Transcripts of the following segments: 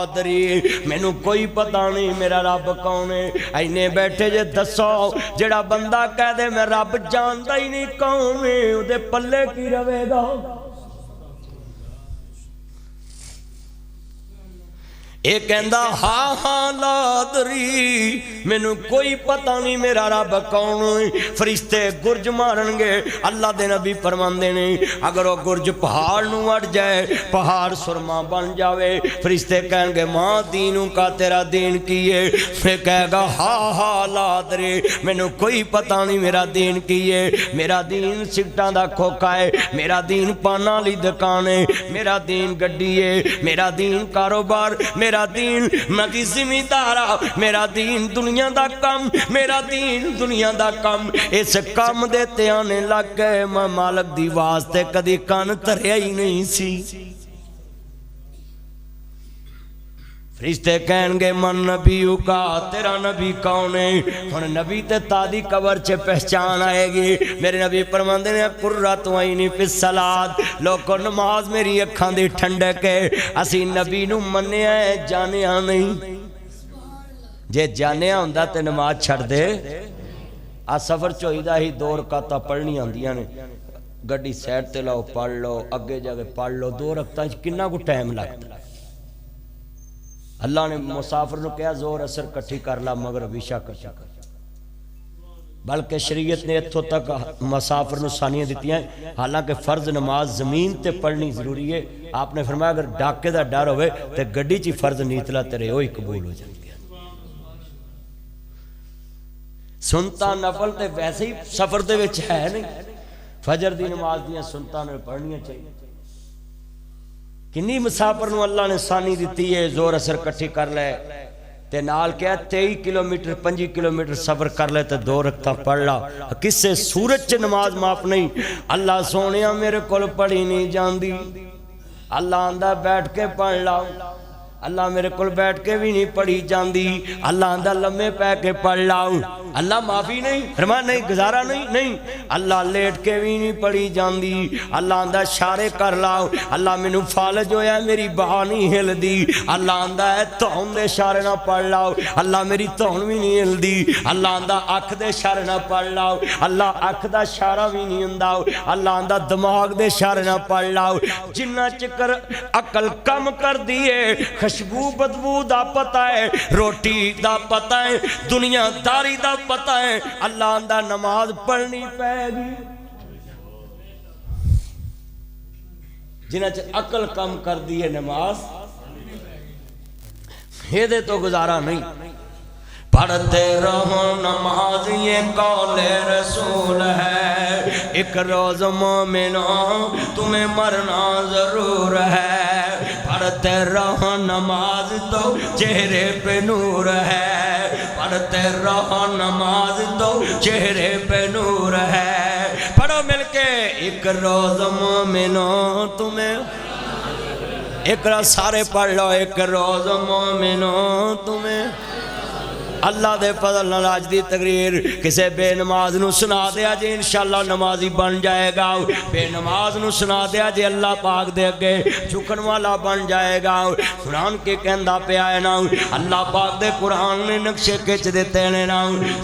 ادری مینوں کوئی پتہ نہیں میرا رب کون ہے اینے بیٹھے جے دسو جڑا بندہ کہہ دے میں رب جاندا ہی نہیں کون ہے او دے پلے کی رہے گا اے کہندا ہاں ہاں لا ادری مینوں کوئی پتہ نہیں میرا رب کون ہے فرشتے گرج مارن گے اللہ دے نبی فرماندے نے اگر وہ گرج پہاڑ نو اڑ جائے پہاڑ سرما بن جاوے فرشتے کہیں گے ماں دینوں کا تیرا دین کی ہے میں کہے گا ہاں ہاں لا ادری مینوں کوئی پتہ نہیں میرا دین کی ہے میرا دین سگٹاں دا کھوکا ہے میرا دین پانا لی دکان ہے میرا دین گڈی ہے میرا دین کاروبار میرا دین مگی زمیندارا میرا دین دنیا دا کم میرا دین دنیا دا کم اس کم دے تے آنے لگ گئے میں مالک دی واسطے کدی کان تریا ہی نہیں سی فرشتے کہیں گے من نبیو کا تیرا نبی کون ہے ہن نبی تے تادی قبر چے پہچان آئے گی میرے نبی فرماندے نے قرۃ عینی فی الصلاۃ لوگوں نماز میری اکھاں دی ٹھنڈک ہے اسی نبی نو منیا ہے جانیا نہیں جے جانیا ہوندا تے نماز چھڑ دے آ سفر چوئیدہ ہی 2 رکعتاں پڑھنی آندیاں نے گڈی سائیڈ تے لاؤ پڑھ لو اگے جا کے پڑھ لو 2 رکعتاں کنا کو ٹائم لگدا اللہ نے مسافر نو کہا زور اثر کٹھی کر لا مگر عشاء کٹھی کر بلکہ شریعت نے اتھوں تک مسافر نو ثانیاں دیتیاں حالانکہ فرض نماز زمین تے پڑھنی ضروری ہے آپ نے فرمایا اگر ڈاکے دا ڈر ہوئے تے گڈی چی فرض نیتلا تیرے ہوئی قبول ہو جاتی ہے سنتا نفل تے ویسے ہی سفر دے وچ ہے نہیں فجر دی نماز دیاں سنتا نے پڑھنیاں چاہیے کنی مسافر نو اللہ نے ثانی دیتی ہے زور اثر کٹھی کر لے تے نال کیا 23 کلومیٹر 5 کلومیٹر سفر کر لے تے 2 رکعتاں پڑھ لا کسے سورج چ نماز معاف نہیں اللہ سونیا میرے کول پڑھی نہیں جاندی اللہ آندا بیٹھ کے پڑھ لا اللہ میرے کول بیٹھ کے بھی نہیں پڑھی جاندی اللہ آندا لمے پے کے پڑھ لاؤ اللہ معافی نہیں فرمایا نہیں گزارا نہیں اللہ لیٹ کے بھی نہیں پڑھی جاندی اللہ آندا اشارے کر لاؤ اللہ مینوں فالج ہویا میری باہ نہیں ہل دی اللہ آندا ہے تون دے اشارے نہ پڑھ لاؤ اللہ میری تون بھی نہیں ہل دی اللہ آندا اکھ دے اشارے نہ پڑھ لاؤ اللہ اکھ دا اشارہ بھی نہیں ہوندا اللہ آندا دماغ دے اشارے نہ پڑھ لاؤ جنہ چکر عقل کم کر دیے خوشبو بدبو دا پتہ ہے روٹی دا پتہ ہے دنیا داری دا پتہ ہے اللہ اندہ نماز پڑھنی پائے گی جنہ عقل کم کر دیے نماز یہ دے تو گزارا نہیں پڑھتے رہو نماز یہ قول رسول ہے ایک روز مومنوں تمہیں مرنا ضرور ہے پڑھتے رہو نماز تو چہرے پہ نور ہے پڑھتے رہو نماز تو چہرے پہ نور ہے پڑھو مل کے ایک روز مومنوں تمہیں اقرا سارے پڑھ لو ایک روز مومنوں تمہیں اللہ دے فضل نال اج دی تقریر کسے بے نماز نو سنا دیا جی انشاءاللہ نمازی بن جائے گا بے نماز نو سنا دیا جی اللہ پاک دے اگے جھکن والا بن جائے گا قرآن کے کہندا پیا ہے نا اللہ پاک دے قرآن نے نقشے کھچ دیتے نے نا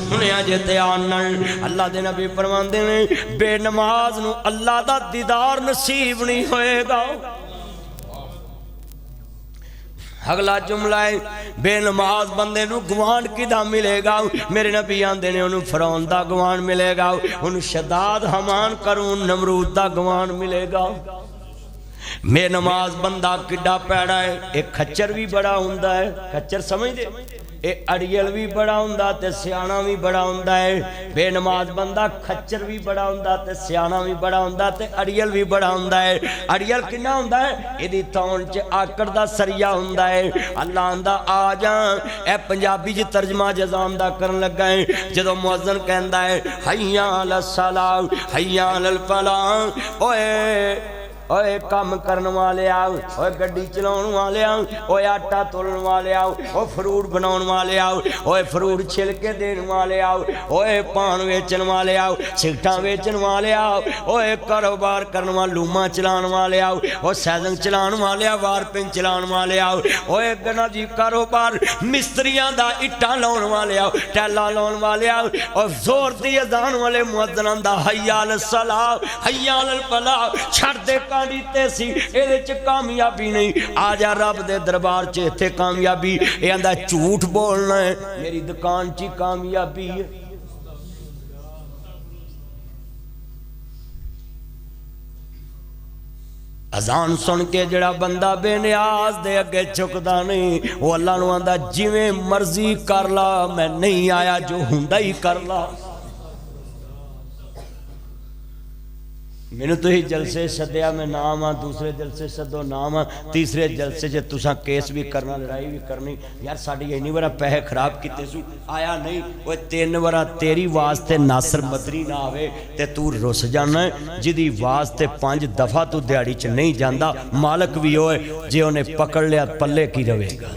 سنیا جے دھیان نال اللہ دے نبی فرماندے نے بے نماز نو اللہ دا دیدار نصیب نہیں ہوئے گا اگلا جملہ ہے بے نماز بندے نو گوان کدھا ملے گا میرے نبی آندے نے انہوں فرعون دا گوان ملے گا انہوں شداد حمان کرون نمرود دا گوان ملے گا بے نماز بندہ کڈا پیڑا ہے ایک کھچر بھی بڑا ہوندہ ہے کھچر سمجھ دے ایک اڑیل بھی بڑا ہوندہ تے سیانہ بھی بڑا ہوندہ ہے بے نماز بندہ کھچر بھی بڑا ہوندہ تے سیانہ بھی بڑا ہوندہ تے اڑیل بھی بڑا ہوندہ ہے اڑیل کنا ہوندہ ہے ایدی تون چے آکڑ دا سریہ ہوندہ ہے اللہ آندہ آجاں اے پنجابی جی ترجمہ جزام دا کرن لگا ہے جدو موزن کہندہ ہے حیاں علی الصلاۃ حیاں علی الفلاح اوے اوے کام کرن والے آؤ، اوے گڈی چلاؤن والے آؤ، اوے آٹا تولن والے آؤ، اوے فروٹ بناؤن والے آؤ، اوے فروٹ چھل کے دین والے آؤ، اوے پان ویچن والے آؤ، سگٹاں ویچن والے آؤ، اوے کاروبار کرن والے لوما چلان والے آؤ، اوے سیزنگ چلان والے آؤ، وارپن چلان والے آؤ، اوے گنا جی کاروبار مستریاں دا اٹاں لاؤن والے آؤ، ٹیلا لاؤن والے آؤ، اور زور دی اذان والے مؤذنان دا حی علی الصلاۃ حی علی الفلاح چھڑ دے کانڈی تیسی اے دے چ کامیابی نہیں، آ جا رب دے دربار چ ایتھے کامیابی، اے آندا جھوٹ بولنا ہے میری دکان چ کامیابی ہے۔ اذان سن کے جڑا بندہ بے نیاز دے اگے جھکدا نہیں، وہ اللہ نو آندا جویں مرضی کر لا، میں نہیں آیا جو ہوندا ہی کر لا۔ میں تو ہی جلسے سدیا میں نام آ، دوسرے جلسے سدو نام آ، تیسرے جلسے جے تساں کیس بھی کرنا، لڑائی بھی کرنی، یار ساڑی اینی ورہ پیسے خراب کیتے سو آیا نہیں، وہ 3 ورہ تیری واسطے ناصر مدری نہ آوے تے تو رس جانا ہے، جدی واسطے 5 دفعہ تو دیاڑی چ نہیں جاندہ، مالک بھی ہوئے جے انہیں پکڑ لیا پلے کی روے گا۔